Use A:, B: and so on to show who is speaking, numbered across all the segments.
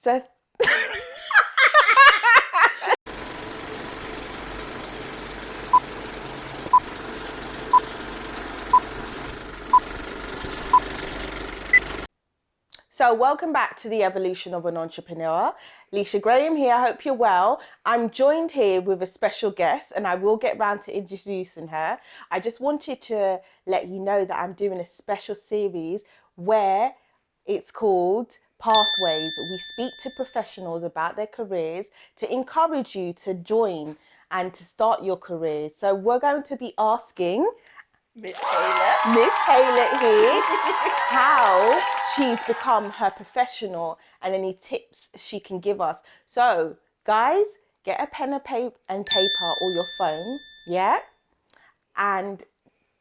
A: So So welcome back to the Evolution of an Entrepreneur. Leisha Graham here. I hope you're well. I'm joined here with a special guest and I will get round to introducing her. I just wanted to let you know that I'm doing a special series where it's called Pathways. We speak to professionals about their careers to encourage you to join and to start your career. So we're going to be asking Miss Haylett here how she's become her professional and any tips she can give us. So guys, get a pen and paper or your phone, yeah? And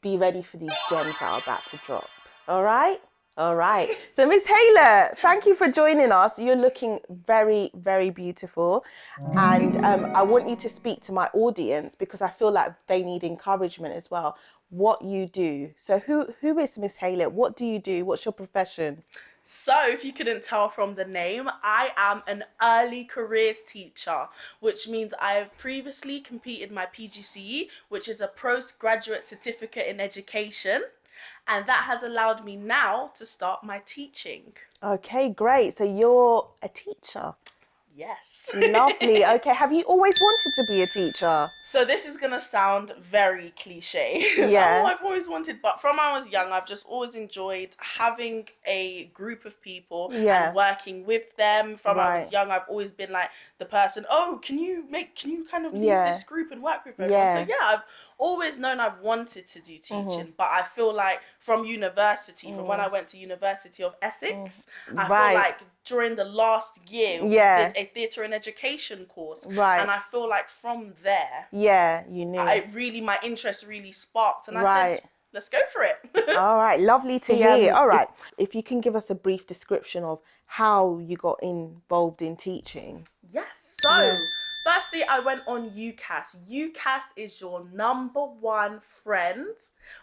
A: be ready for these gems that are about to drop. All right? All right. So Miss Haylett, thank you for joining us. You're looking very, very beautiful. And I want you to speak to my audience because I feel like they need encouragement as well. What you do. So who is Miss Haylett? What do you do? What's your profession?
B: So, if you couldn't tell from the name, I am an early careers teacher, which means I have previously completed my PGCE, which is a postgraduate certificate in education, and that has allowed me now to start my teaching.
A: Okay, great. So you're a teacher.
B: Yes.
A: Lovely. Okay, have you always wanted to be a teacher?
B: So this is going to sound very cliche.
A: Yeah.
B: Oh, I've always wanted, but from I was young, I've just always enjoyed having a group of people and working with them. From I was young, I've always been like the person, oh, can you kind of lead this group and work with everyone? So yeah, I've always known I've wanted to do teaching, but I feel like from university, from when I went to University of Essex, I feel like during the last year, we did a theatre and education course. And I feel like from there,
A: you knew.
B: My interest really sparked. And I said, let's go for it.
A: All right, lovely to hear. All right, if you can give us a brief description of how you got involved in teaching.
B: Yes, so firstly, I went on UCAS. UCAS is your number one friend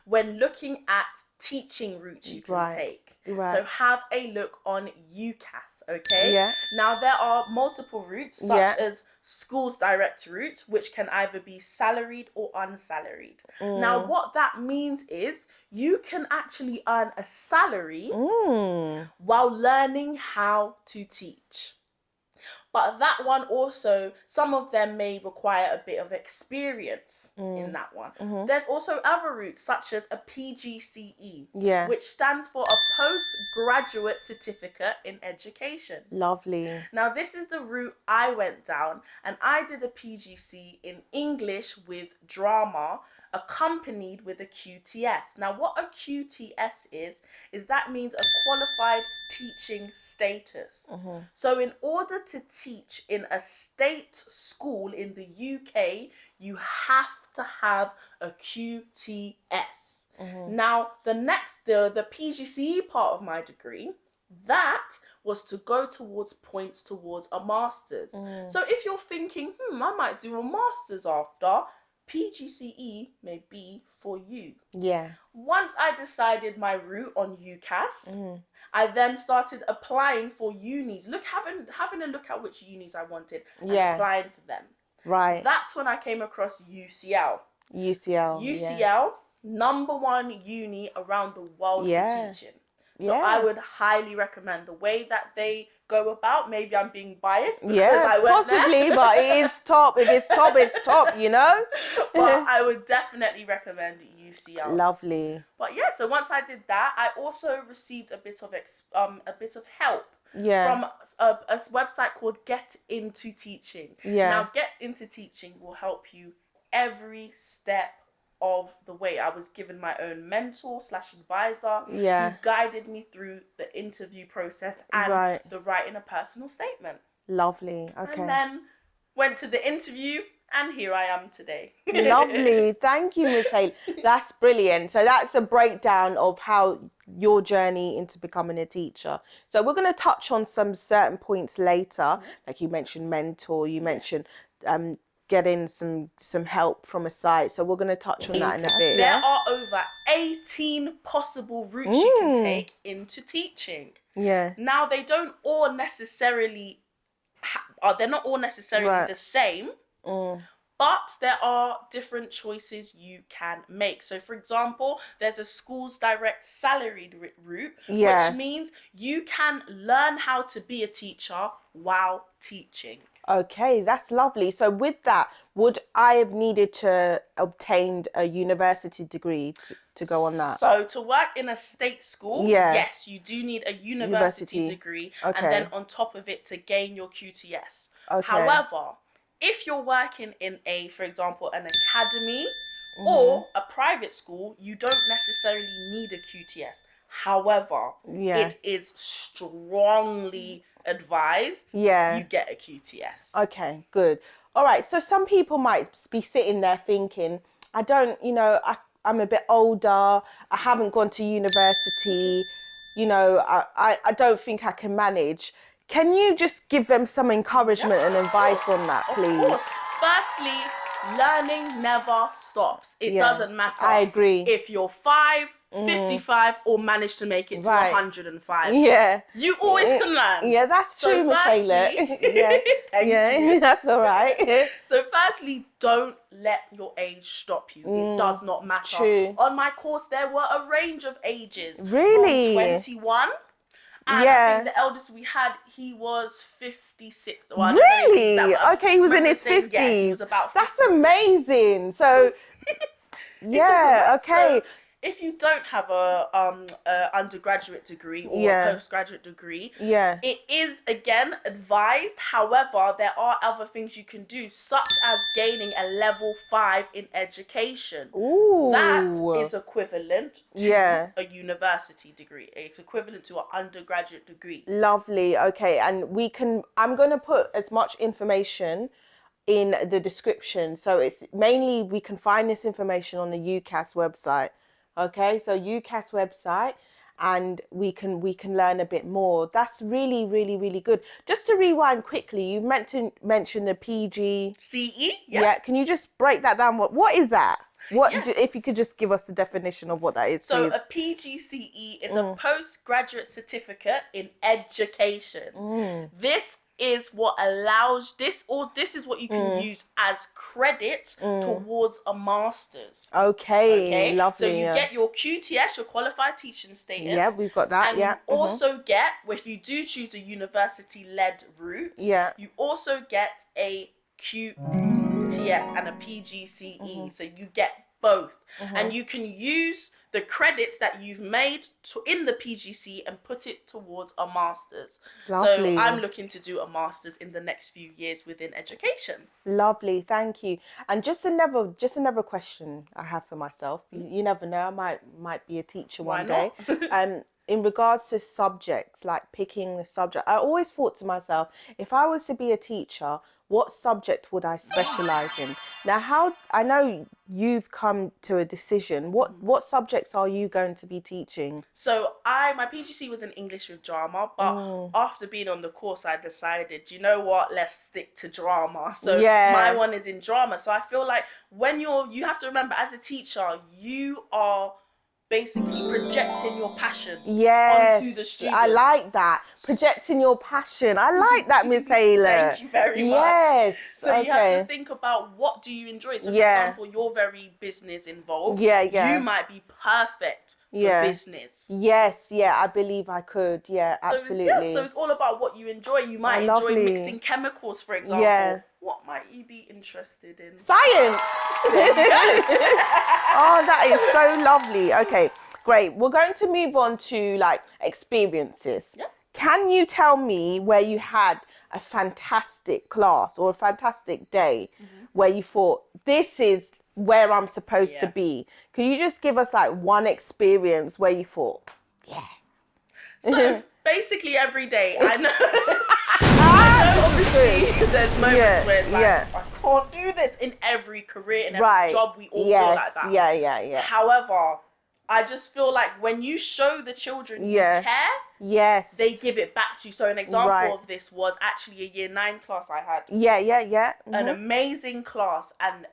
B: when looking at teaching routes you can take. So have a look on UCAS, okay? Now, there are multiple routes, such as schools direct route, which can either be salaried or unsalaried. Now, what that means is you can actually earn a salary while learning how to teach. But that one also, some of them may require a bit of experience in that one. There's also other routes such as a PGCE, which stands for a postgraduate certificate in education.
A: Lovely.
B: Now, this is the route I went down, and I did a PGC in English with drama, accompanied with a QTS. Now, what a QTS is that means a qualified teaching status. So in order to teach in a state school in the UK, you have to have a QTS. Now, the PGCE part of my degree, that was to go towards points towards a master's. So if you're thinking, I might do a master's after, PGCE may be for you. Once I decided my route on UCAS, I then started applying for unis. Having a look at which unis I wanted and applying for them. That's when I came across UCL. UCL, number one uni around the world for teaching. So I would highly recommend the way that they go about. Maybe I'm being biased because I went
A: possibly,
B: there.
A: But it is top. If it's top, it's top, you know?
B: But I would definitely recommend UCL.
A: Lovely.
B: But yeah, so once I did that, I also received a bit of help from a website called Get Into Teaching. Now, Get Into Teaching will help you every step of the way. I was given my own mentor / advisor who guided me through the interview process and the writing a personal statement.
A: Lovely. Okay.
B: And then went to the interview, and here I am today.
A: Lovely. Thank you, Miss Haylett. That's brilliant. So that's a breakdown of how your journey into becoming a teacher. So we're going to touch on some certain points later, like you mentioned mentor, you mentioned getting some help from a site. So we're going to touch on that in a bit.
B: There are over 18 possible routes you can take into teaching. Now, they don't all necessarily they're not all necessarily the same. But there are different choices you can make. So, for example, there's a school's direct salaried route, which means you can learn how to be a teacher while teaching.
A: Okay, that's lovely. So with that, would I have needed to obtain a university degree to go on that?
B: So to work in a state school, yes, you do need a university degree, and then on top of it to gain your QTS. However, if you're working in for example, an academy or a private school, you don't necessarily need a QTS. However, it is strongly advised you get a QTS.
A: Okay, good. All right, so some people might be sitting there thinking, I don't, I'm a bit older, I haven't gone to university, I don't think I can manage. Can you just give them some encouragement and advice on that, please?
B: Of course. Firstly, learning never stops. It doesn't matter.
A: I agree.
B: If you're 5, 55, or manage to make it to 105.
A: Yeah.
B: You always can learn.
A: Yeah, that's true, Miss Haylett.
B: Yeah,
A: that's all right.
B: So firstly, don't let your age stop you. It does not matter.
A: True.
B: On my course, there were a range of ages.
A: Really?
B: From 21. And I think the eldest we had, he was 56. Well,
A: really? Okay, he was in his 50s.
B: Yeah, he was about 56.
A: That's amazing. So, okay.
B: So, if you don't have a undergraduate degree or a postgraduate degree, it is again advised. However, there are other things you can do, such as gaining a level 5 in education.
A: Ooh.
B: That is equivalent to a university degree. It's equivalent to an undergraduate degree.
A: Lovely. Okay, and I'm going to put as much information in the description. So it's mainly, we can find this information on the UCAS website. Okay, so UCAS website, and we can learn a bit more. That's really, really, really good. Just to rewind quickly, you meant to mention the PGCE. Yeah. Can you just break that down? What is that? If you could just give us the definition of what that is,
B: so
A: please.
B: A PGCE is a postgraduate certificate in education. This is what allows this is what you can use as credit towards a master's.
A: Okay, lovely.
B: So you get your QTS, your qualified teaching status.
A: Yeah, we've got that.
B: And you also get, if you do choose a university-led route, you also get a QTS and a PGCE. So you get both, and you can use the credits that you've made in the PGC and put it towards a master's.
A: Lovely.
B: So I'm looking to do a master's in the next few years within education.
A: Lovely, thank you. And just another question I have for myself. You never know, I might be a teacher one day. In regards to subjects, like picking the subject, I always thought to myself, if I was to be a teacher, what subject would I specialize in? Now, I know you've come to a decision. What subjects are you going to be teaching?
B: So my PGC was in English with drama, but after being on the course, I decided, you know what, let's stick to drama. So my one is in drama. So I feel like when you have to remember, as a teacher, you are basically projecting your passion onto the students.
A: I like that. Projecting your passion. I like that, Miss Haylett.
B: Thank you very much.
A: Yes.
B: So you have to think about, what do you enjoy? So for example, you're very business involved. You might be perfect for business.
A: Yes, I believe I could. Yeah, absolutely.
B: So it's all about what you enjoy. You might enjoy mixing chemicals, for example. What might you be interested in?
A: Science. Oh, that is so lovely. Okay, great. We're going to move on to experiences. Can you tell me where you had a fantastic class or a fantastic day where you thought, this is where I'm supposed to be? Can you just give us one experience where you thought,
B: So basically every day, I know. I know obviously there's moments where it's I can't do this in every career, in every job. We all feel like that.
A: Yeah.
B: However, I just feel like when you show the children you care, they give it back to you. So an example of this was actually a year 9 class I had. An amazing class, and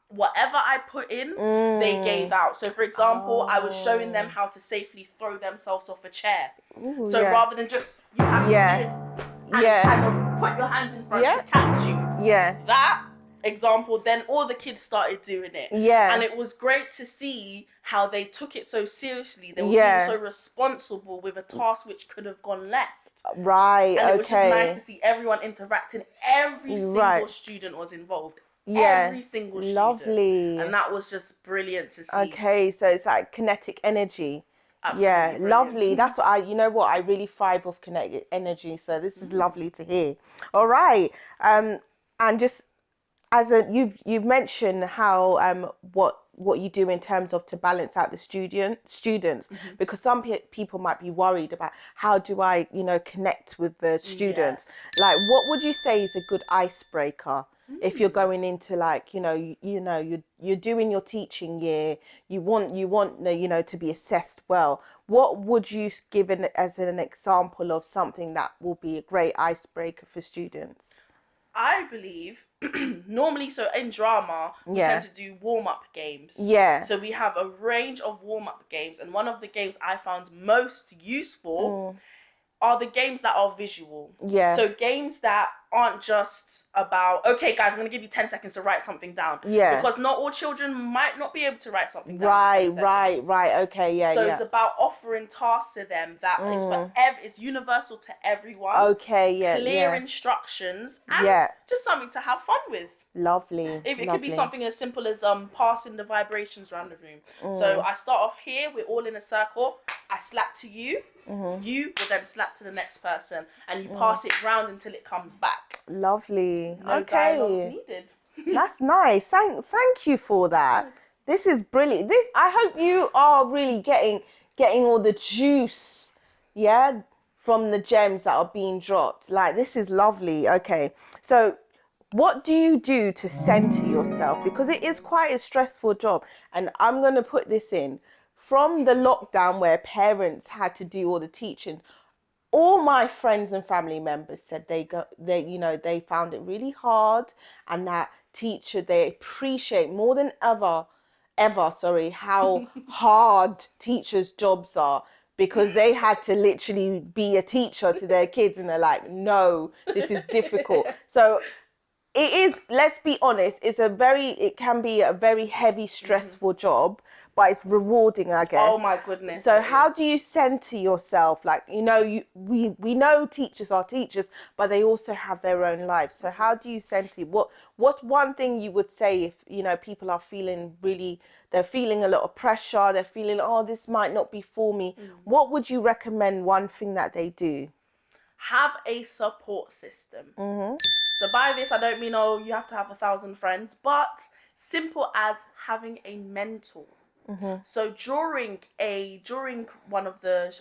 B: whatever I put in, they gave out. So for example, I was showing them how to safely throw themselves off a chair. So rather than just, you have to do it and kind of put your hands in front
A: Yeah.
B: to catch you.
A: Yeah.
B: That example, then all the kids started doing it.
A: Yeah.
B: And it was great to see how they took it so seriously. They were
A: Yeah.
B: being so responsible with a task which could have gone left.
A: Right.
B: And it was just nice
A: Okay.
B: to see everyone interacting. Every single
A: Right.
B: student was involved.
A: Yeah.
B: Every single student.
A: Lovely.
B: And that was just brilliant to see.
A: Okay, so it's like kinetic energy.
B: Absolutely
A: Yeah,
B: brilliant.
A: lovely. That's what you know what, I really thrive off kinetic energy. So this is lovely to hear. All right. And just as you've mentioned how what you do in terms of to balance out the students, because some people might be worried about how do I connect with the students.
B: Yes.
A: Like, what would you say is a good icebreaker if you're going into, like, you're doing your teaching year, you want to be assessed well? What would you give as an example of something that will be a great icebreaker for students?
B: I believe normally, so in drama, we
A: Yeah.
B: tend to do warm-up games.
A: Yeah.
B: So we have a range of warm-up games, and one of the games I found most useful are the games that are visual.
A: Yeah.
B: So games that aren't just about, okay, guys, I'm going to give you 10 seconds to write something down.
A: Yeah.
B: Because not all children might not be able to write something down in 10 seconds.
A: Right. Okay, yeah,
B: So
A: yeah.
B: it's about offering tasks to them that is for it's universal to everyone.
A: Okay, yeah,
B: Clear
A: yeah.
B: instructions and
A: Yeah.
B: just something to have fun with.
A: Lovely.
B: If it could be
A: lovely.
B: something as simple as passing the vibrations around the room. So I start off here, we're all in a circle. I slap to you. You will then slap to the next person, and you pass it round until it comes back.
A: Lovely.
B: No
A: Okay.
B: dialogues needed.
A: That's nice. Thank you for that. This is brilliant. I hope you are really getting all the juice, yeah, from the gems that are being dropped. Like, this is lovely. Okay. So what do you do to center yourself? Because it is quite a stressful job. And I'm going to put this in. From the lockdown where parents had to do all the teaching, all my friends and family members said they found it really hard, and that they appreciate more than ever, how hard teachers' jobs are, because they had to literally be a teacher to their kids, and they're like, no, this is difficult. So it is, let's be honest, it can be a very heavy, stressful job, but it's rewarding, I guess.
B: Oh my goodness.
A: So how do you center yourself? Like, we know teachers are teachers, but they also have their own lives. So how do you center? What's one thing you would say if, people are they're feeling a lot of pressure, they're feeling, oh, this might not be for me. What would you recommend one thing that they do?
B: Have a support system. So by this, I don't mean, you have to have 1,000 friends, but simple as having a mentor. So during one of the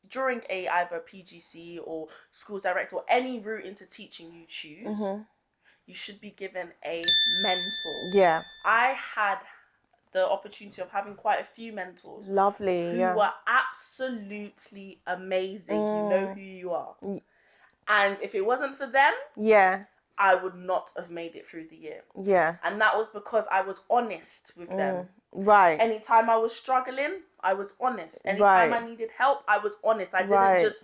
B: during either PGC or schools direct or any route into teaching you choose, you should be given a mentor.
A: Yeah.
B: I had the opportunity of having quite a few mentors.
A: Lovely.
B: Who were absolutely amazing. You know who you are. And if it wasn't for them, I would not have made it through the year.
A: Yeah.
B: And that was because I was honest with them.
A: Right.
B: Anytime I was struggling, I was honest. Anytime I needed help, I was honest. I didn't just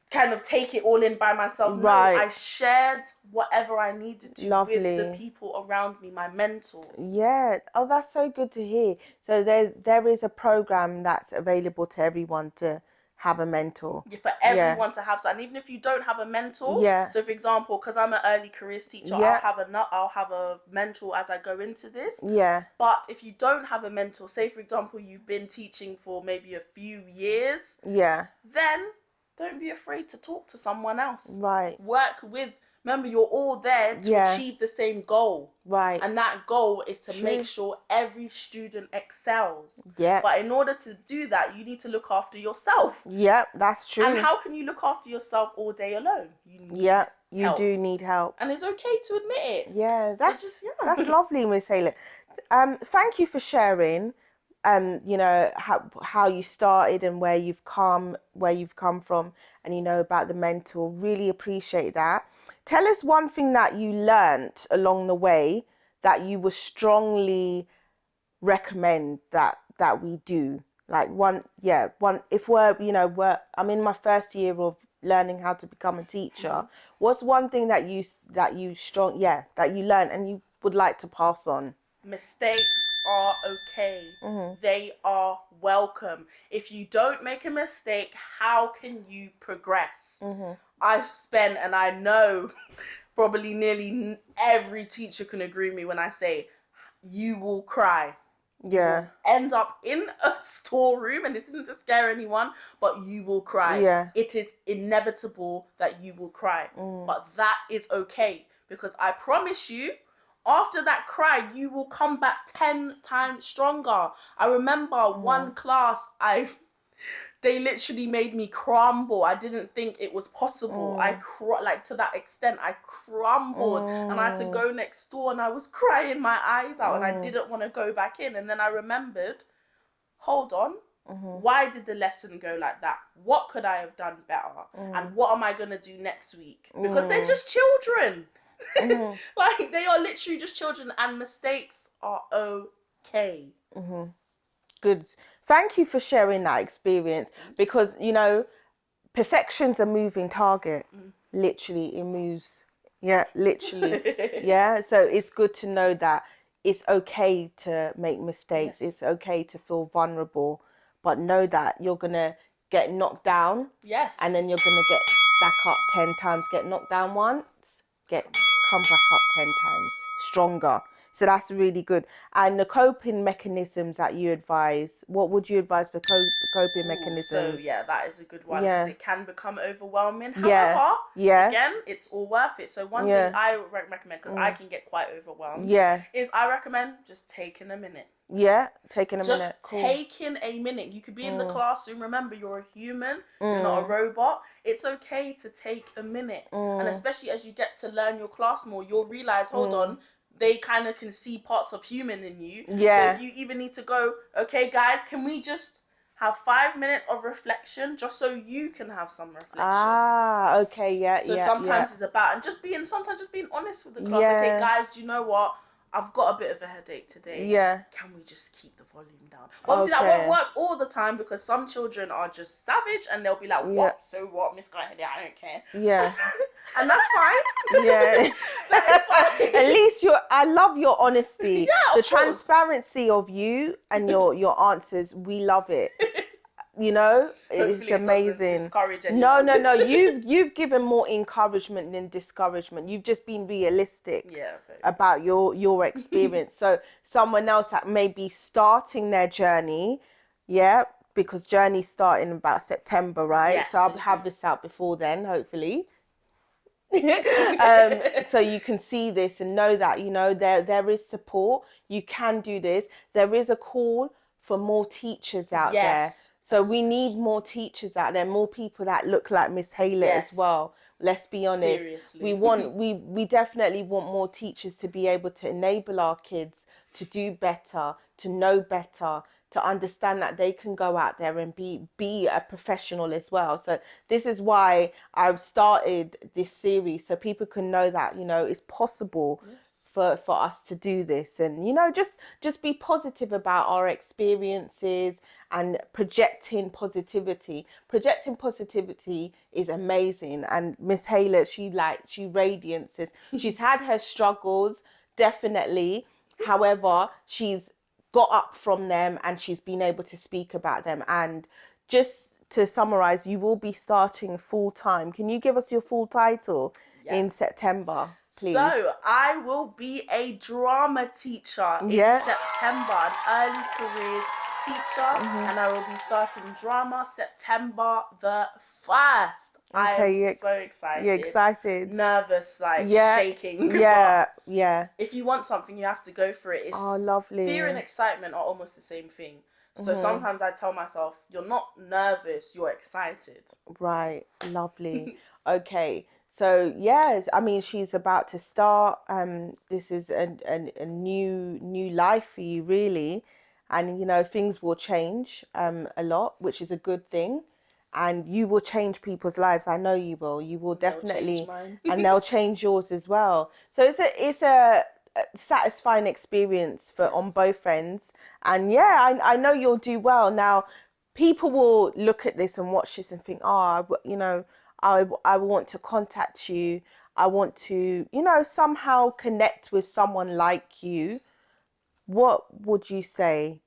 B: kind of take it all in by myself. No, I shared whatever I needed to with the people around me, my mentors.
A: Yeah. Oh, that's so good to hear. So there is a program that's available to everyone to have a mentor.
B: Yeah, for everyone to have. So, and even if you don't have a mentor, so for example, because I'm an early careers teacher, I'll have a mentor as I go into this.
A: Yeah.
B: But if you don't have a mentor, say for example, you've been teaching for maybe a few years, then don't be afraid to talk to someone else.
A: Right.
B: Work with. Remember, you're all there to achieve the same goal.
A: Right.
B: And that goal is to make sure every student excels.
A: Yeah.
B: But in order to do that, you need to look after yourself.
A: Yeah, that's true.
B: And how can you look after yourself all day alone? You need
A: you do need help.
B: And it's okay to admit it.
A: Yeah, that's lovely, Miss Haylett. Thank you for sharing. How you started and where you've come from, and about the mentor. Really appreciate that. Tell us one thing that you learnt along the way that you would strongly recommend that we do. Like one if I'm in my first year of learning how to become a teacher, what's one thing that you learned and you would like to pass on?
B: Mistakes are okay. They are welcome. If you don't make a mistake, how can you progress? I've spent, and I know probably nearly every teacher can agree with me when I say, you will cry.
A: Yeah.
B: You will end up in a storeroom, and this isn't to scare anyone, but you will cry.
A: Yeah.
B: It is inevitable that you will cry. But that is okay, because I promise you, after that cry, you will come back 10 times stronger. I remember one class, they literally made me crumble. I didn't think it was possible. Like to that extent, I crumbled, and I had to go next door, and I was crying my eyes out, and I didn't want to go back in. And then I remembered, hold on, why did the lesson go like that? What could I have done better? And what am I gonna do next week? Because they're just children. Like, they are literally just children, and mistakes are okay.
A: Good. Thank you for sharing that experience, because, you know, perfection's a moving target. Literally, it moves. Yeah, literally. Yeah. So it's good to know that it's okay to make mistakes.
B: Yes.
A: It's okay to feel vulnerable, but know that you're going to get knocked down.
B: Yes.
A: And then you're going to get back up 10 times, get knocked down once, come back up 10 times stronger. So that's really good. And the coping mechanisms that you advise, what would you advise for coping mechanisms?
B: So yeah, that is a good one,
A: Yeah.
B: because it can become overwhelming.
A: Yeah.
B: However,
A: Yeah.
B: again, it's all worth it. So one thing I recommend, because I can get quite overwhelmed, is I recommend just taking a minute.
A: Yeah, taking a minute.
B: Just taking a minute. You could be in the classroom. Remember, you're a human. You're not a robot. It's okay to take a minute. And especially as you get to learn your class more, you'll realize, hold on, they kind of can see parts of human in you.
A: Yeah.
B: So if you even need to go, okay, guys, can we just have 5 minutes of reflection, just so you can have some reflection?
A: Ah, okay, yeah,
B: So sometimes it's about, and sometimes just being honest with the class.
A: Yeah.
B: Okay, guys, do you know what? I've got a bit of a headache today.
A: Yeah.
B: Can we just keep the volume down? Obviously, that won't work all the time, because some children are just savage, and they'll be like, what? So what? Miss Guy Headache, I don't care.
A: Yeah.
B: And that's fine.
A: Yeah.
B: That is fine.
A: At least I love your honesty.
B: Yeah,
A: the
B: of course.
A: Transparency of you and your answers, we love it. You know, it's
B: Hopefully it
A: amazing.
B: doesn't discourage anyone.
A: No. You've given more encouragement than discouragement. You've just been realistic about your experience. So someone else that may be starting their journey, because journey's starting about September, right?
B: Yes,
A: so I'll have this out before then, hopefully. So you can see this and know that, you know, there is support. You can do this. There is a call for more teachers out there. So we need more teachers out there, more people that look like Miss Haylett as well. Let's be honest.
B: Seriously.
A: We definitely want more teachers to be able to enable our kids to do better, to know better, to understand that they can go out there and be a professional as well. So this is why I've started this series, so people can know that, you know, it's possible for us to do this, and, you know, just be positive about our experiences and projecting positivity. Projecting positivity is amazing, and Miss Haylett, she radiances. She's had her struggles, definitely. However, she's got up from them and she's been able to speak about them. And just to summarize, you will be starting full time. Can you give us your full title in September, please?
B: So I will be a drama teacher in September, an early careers teacher, and I will be starting drama September the 1st.
A: Okay,
B: I'm so excited.
A: You're excited.
B: Nervous, like shaking.
A: Yeah.
B: If you want something, you have to go for it. It's
A: lovely.
B: Fear and excitement are almost the same thing. So sometimes I tell myself, you're not nervous, you're excited.
A: Right, lovely. Okay. So yes, I mean, she's about to start. This is a new life for you, really, and, you know, things will change a lot, which is a good thing, and you will change people's lives. I know you will. You will definitely, and they'll change yours as well. So it's a satisfying experience on both ends, and I know you'll do well. Now, people will look at this and watch this and think, you know, I want to contact you, I want to, you know, somehow connect with someone like you, what would you say?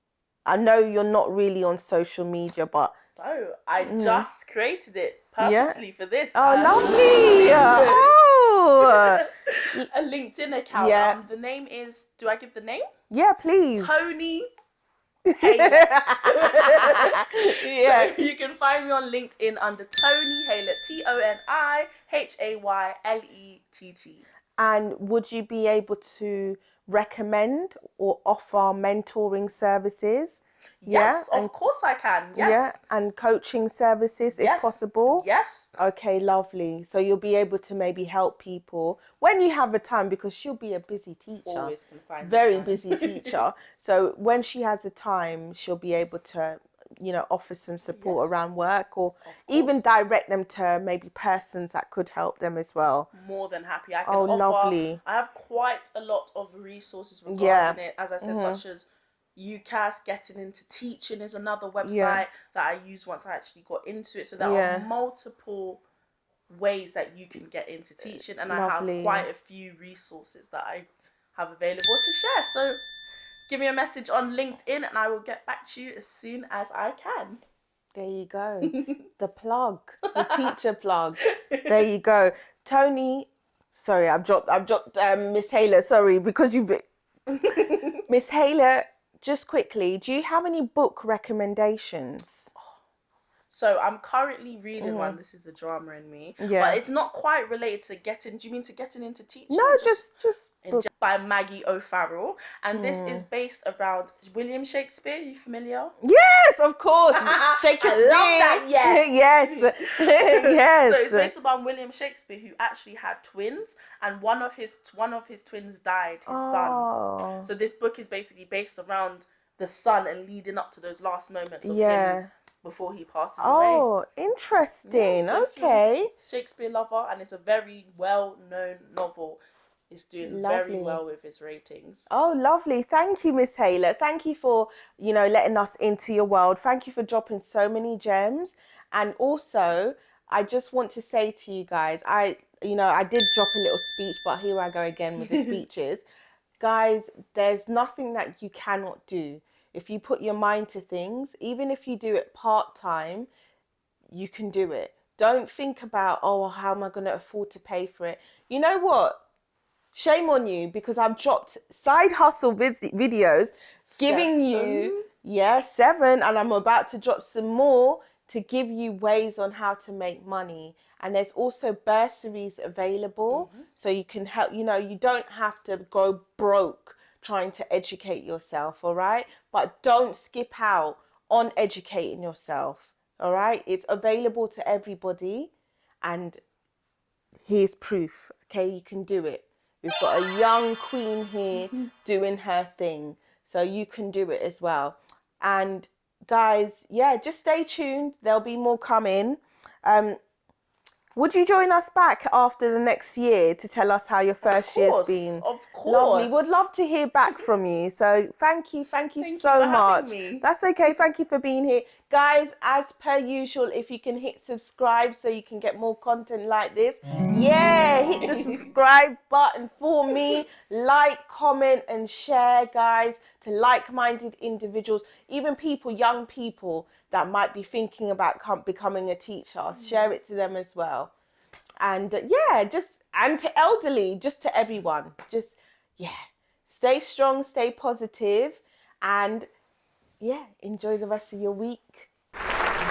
A: I know you're not really on social media, but
B: So I just created it
A: Yeah.
B: purposely for this.
A: oh, lovely. Oh,
B: A LinkedIn account.
A: Yeah.
B: The name is. Do I give the name?
A: yeah, please.
B: Tonihaylett.
A: Yeah.
B: So you can find me on LinkedIn under Tonihaylett. Tonihaylett.
A: And would you be able to recommend or offer mentoring services?
B: Yes,
A: Yeah,
B: of course I can.
A: yeah,
B: Yes.
A: and coaching services if
B: Yes.
A: possible.
B: Yes.
A: Okay, lovely. So you'll be able to maybe help people when you have the time, because she'll be a busy teacher.
B: Always can find
A: Very
B: the time.
A: busy teacher. So when she has the time, she'll be able to, you know, offer some support
B: Yes.
A: around work, or
B: Of
A: even
B: course.
A: direct them to maybe persons that could help them as well.
B: More than happy. I can
A: Oh,
B: offer.
A: lovely.
B: I have quite a lot of resources regarding
A: Yeah.
B: it. As I said, such as UCAS, getting into teaching is another website
A: Yeah.
B: that I used once I actually got into it. So there
A: Yeah.
B: are multiple ways that you can get into teaching, and I
A: Lovely.
B: have quite a few resources that I have available to share. So give me a message on LinkedIn and I will get back to you as soon as I can.
A: There you go. The plug, the teacher plug. There you go. Tony, sorry, I've dropped Miss Haylett, sorry, because you've Miss Haylett, just quickly, do you have any book recommendations?
B: So I'm currently reading one. This is the drama in me.
A: Yeah.
B: But it's not quite related to getting. Do you mean to getting into teaching?
A: No,
B: or
A: just book.
B: by Maggie O'Farrell, and this is based around William Shakespeare. Are you familiar?
A: Yes, of course. Shakespeare.
B: I love that. Yes.
A: Yes. Yes.
B: So it's based upon William Shakespeare, who actually had twins, and one of his twins died. His son. So this book is basically based around the son and leading up to those last moments of him before he passes away.
A: Oh, interesting.
B: Yeah, so
A: okay.
B: Shakespeare lover, and it's a very well-known novel. It's doing very well with its ratings.
A: Oh, lovely. Thank you, Miss Haylett. Thank you for, you know, letting us into your world. Thank you for dropping so many gems. And also, I just want to say to you guys, I did drop a little speech, but here I go again with the speeches. Guys, there's nothing that you cannot do. If you put your mind to things, even if you do it part-time, you can do it. Don't think about, oh, how am I going to afford to pay for it? You know what? Shame on you, because I've dropped side hustle videos giving you, 7, and I'm about to drop some more to give you ways on how to make money. And there's also bursaries available, so you can help, you know, you don't have to go broke trying to educate yourself, all right? But don't skip out on educating yourself, all right? It's available to everybody, and here's proof, okay? You can do it. We've got a young queen here doing her thing, so you can do it as well. And guys, yeah, just stay tuned. There'll be more coming. Would you join us back after the next year to tell us how your first year's been?
B: Of course.
A: Lovely. Would love to hear back from you. So thank you so much. That's okay. Thank you for being here. Guys, as per usual, if you can hit subscribe so you can get more content like this. Yeah, hit the subscribe button for me. Like, comment and share, guys, to like-minded individuals, even people, young people that might be thinking about becoming a teacher. Share it to them as well. And and to elderly, just to everyone. Just, stay strong, stay positive, and enjoy the rest of your week. Bye.